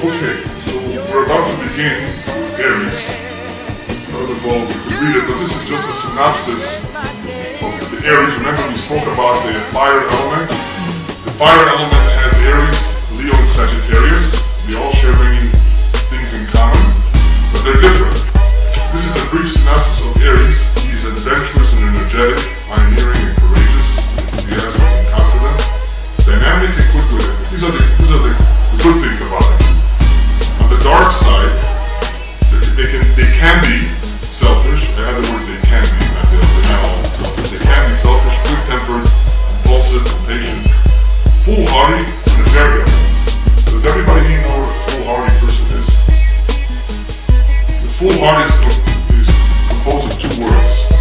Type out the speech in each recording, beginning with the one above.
Okay, so we're about to begin with Aries. First of all, we could read it, but this is just a synopsis of the Aries. Remember, we spoke about the fire element. The fire element has Aries, Leo, and Sagittarius. They all share many things in common, but they're different. This is a brief synopsis of Aries. He's adventurous and energetic, pioneering and courageous, enthusiastic and confident, dynamic and quick-witted. These are the good things about him. On the dark side, they can be selfish. In other words, they can be, they're not all selfish. They can be selfish, quick-tempered, impulsive, impatient, foolhardy, and a daredevil. Does everybody know what a foolhardy person is? The foolhardy is composed of two words.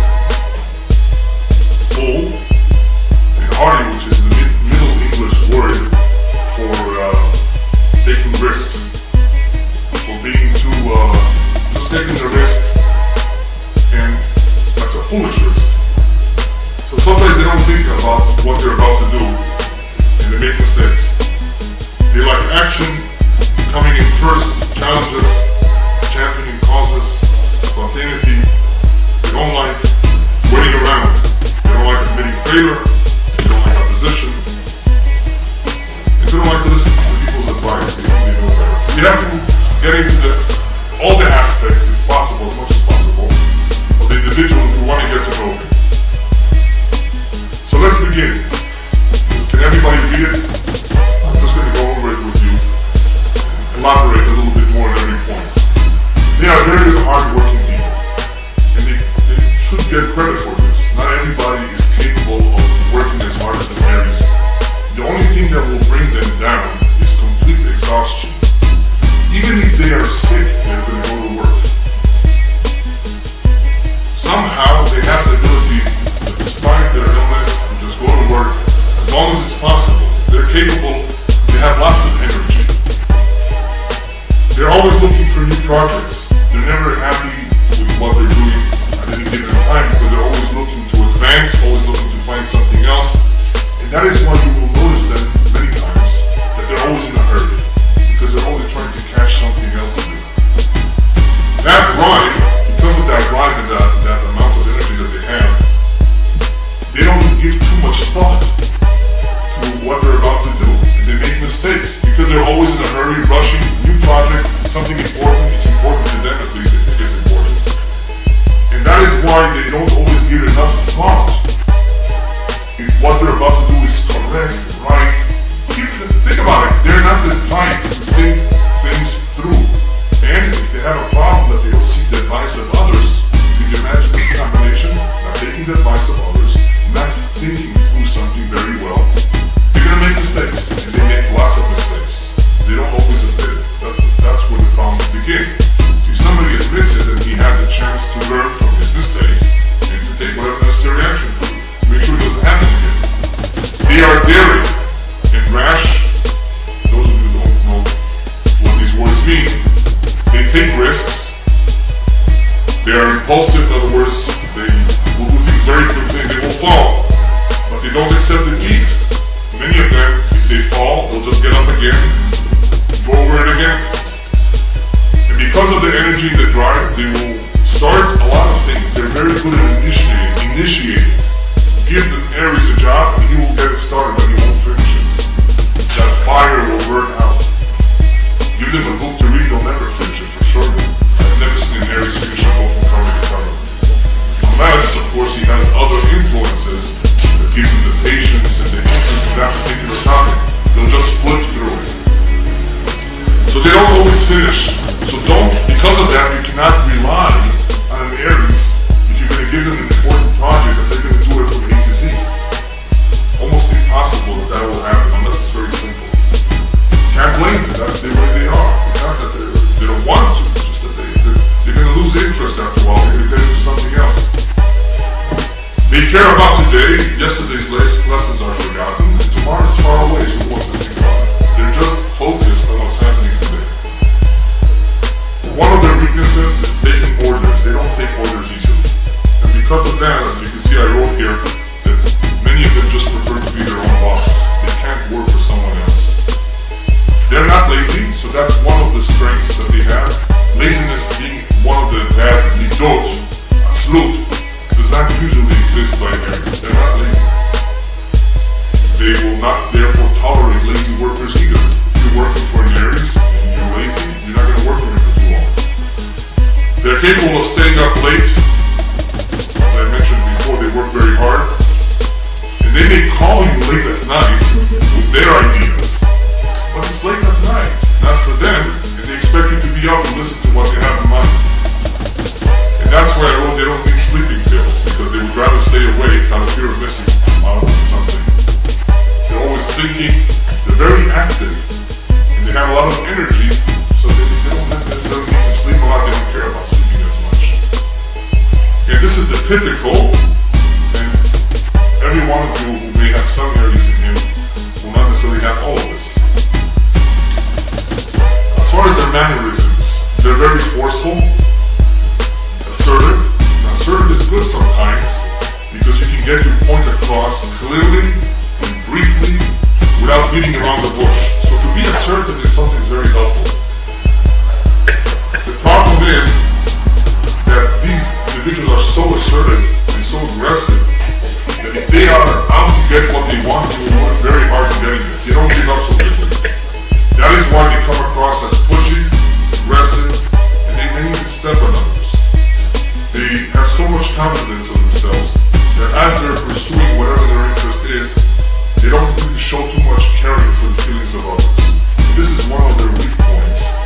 Fool and hardy, which is the Middle English word for taking risks, for being too, just taking a risk, and that's a foolish risk. So sometimes they don't think about what they're about to do, and they make mistakes. They like action, coming in first, challenges, championing causes, spontaneity. They don't like waiting around. They don't like admitting failure. They don't like opposition. And they don't like to listen to people's advice. They know better. We have to get into all the aspects, if possible, as much as possible, of the individual if we want to get to know him. So let's begin. Can everybody read it? I'm just going to go over it with you, elaborate a little bit more on every point. They are very hard-working people, and they should get credit for this. Not everybody is capable of working as hard as an Aries. The only thing that will bring them down is complete exhaustion. Even if they are sick, they're going to go to work. Somehow they have the ability, despite their illness, to just go to work as long as it's possible. They're capable, they have lots of energy. They're always looking for new projects. They're never happy with what they're doing at any given time because they're always looking to advance, always looking to find something else. And that is why you will notice them many times, that they're always in a hurry, because they're always trying to catch something else to do. That drive, because of that drive and that amount of energy that they have, they don't give too much thought to what they're about to do. And they make mistakes, because they're always in a hurry, rushing, new project, something important, it's important to them, at least they think it's important. And that is why they don't always give enough thought if what they're about to do is correct, right. Think about it, they're not the type to think things through. And if they have a problem that they don't seek the advice of others, you can imagine this combination, not taking the advice of others, not thinking through something very well, they're going to make mistakes, and they make lots of mistakes. They don't always admit it. That's where the problems begin. So if somebody admits it, then he has a chance to learn from his mistakes and to take whatever necessary action to make sure it doesn't happen again. They are daring and rash. Those of you who don't know what these words mean, they take risks. They are impulsive, in other words, they will do things very quickly and they will fall. But they don't accept defeat. Many of them, if they fall, they'll just get up again, go over it again. And because of the energy and the drive, they will start a lot of things. They're very good at initiating. Give the Aries a job and he will get it started, but he won't finish it. That fire will burn out. Give them a book to read, they'll never finish it for sure. I've never seen an Aries finish a book from cover to cover. Unless, of course, he has other influences that gives him the patience and the interest in that particular topic. They'll just flip through it. So they don't always finish. So because of that, you cannot rely on an Aries if you're going to give them an important project that they're going to do it from A to Z. Almost impossible that will happen unless it's very simple. Can't blame them, that's the way they are. It's not that they don't want to, it's just that they're going to lose interest after a while, they're going to get into something else. They care about today, yesterday's lessons are forgotten, and tomorrow is far away, so what's to think about it? They're just focused on what's happening today. One of their weaknesses is taking orders. They don't take orders easily. And because of that, as you can see I wrote here, that many of them just prefer to be their own boss. They can't work for someone else. They're not lazy, so that's one of the the strengths that they have. Laziness being one of the bad midot, absolute, does not usually exist by Aries. They're not lazy. They will not therefore tolerate lazy workers either. If you're working for an Aries and you're lazy, you're not going to work for him for too long. They're capable of staying up late. As I mentioned before, they work very hard. And they may call you late at night with their ideas. But it's late at night, not for them, and they expect you to be up and listen to what they have in mind. And that's why I wrote they don't need sleeping pills, because they would rather stay awake out of fear of missing out on something. They're always thinking, they're very active, and they have a lot of energy, so they don't necessarily need to sleep a lot, they don't care about sleeping as much. And this is the typical, and every one of you who may have some Aries in him will not necessarily have all of this. As far as their mannerisms, they're very forceful, assertive. Now, assertive is good sometimes because you can get your point across clearly and briefly without beating around the bush. So to be assertive is something that's very helpful. The problem is that these individuals are so assertive and so aggressive that if they are out to get what they want, they will work very hard to getting it. They don't give up so quickly. That is why they come across as pushy, aggressive, and they may even step on others. They have so much confidence in themselves that as they're pursuing whatever their interest is, they don't really show too much caring for the feelings of others. And this is one of their weak points.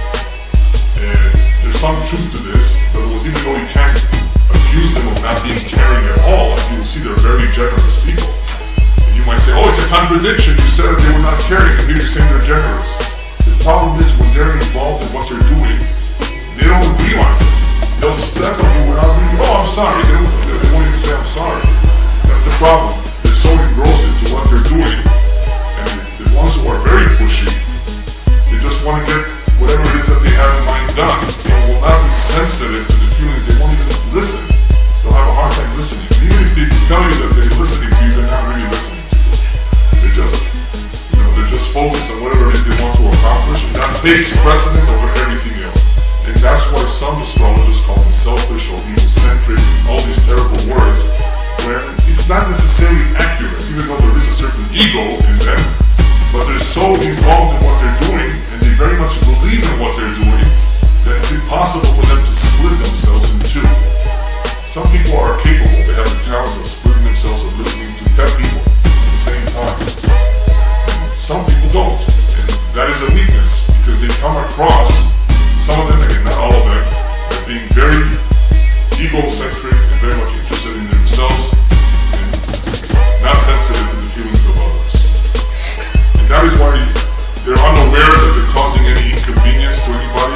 And there's some truth to this, but even though you can't accuse them of not being caring at all, as you will see, they're very generous people. And you might say, oh, it's a contradiction. You said that they were not caring, and here you're saying they're generous. The problem is when they're involved in what they're doing, they don't realize it. They'll step on you without really, oh, I'm sorry. They won't even say I'm sorry. That's the problem. They're so engrossed into what they're doing, and the ones who are very pushy, they just want to get whatever it is that they have in mind done. They will not be sensitive to the feelings. They won't even listen. They'll have a hard time listening. And even if they tell you that they're listening to you, they're not really listening to you. They're just focused on whatever it is they want to accomplish, and that takes precedent over everything else. And that's why some astrologers call them selfish or egocentric, all these terrible words, where it's not necessarily accurate, even though there is a certain ego in them, but they're so involved in what they're doing, and they very much believe in what they're doing, that it's impossible for them to split themselves in two. Some people are capable, they have the talent of splitting themselves and listening to 10 people at the same time. Some people don't, and that is a weakness, because they come across, some of them, again not all of them, as being very egocentric and very much interested in themselves, and not sensitive to the feelings of others. And that is why they're unaware that they're causing any inconvenience to anybody,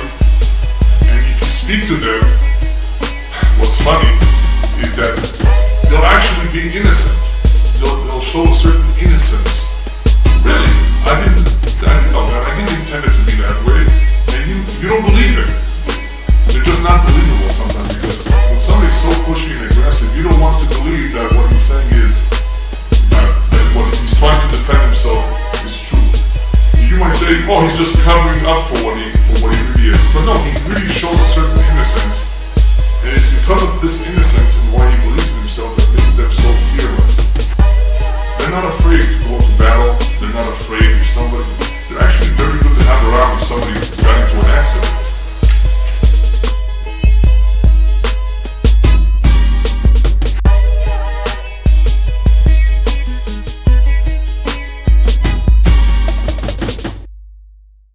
and if you speak to them, what's funny is that they'll actually be innocent. They'll show a certain innocence. Really, I didn't intend it to be that way, and you don't believe it. They're just not believable sometimes, because when somebody's so pushy and aggressive, you don't want to believe that what he's saying is that what he's trying to defend himself is true. You might say, oh, he's just covering up for what he really is, but no, he really shows a certain innocence, and it's because of this innocence and why he believes in himself that makes them so fearless. They're not afraid to go to battle. They're not afraid if somebody. They're actually very good to have around if somebody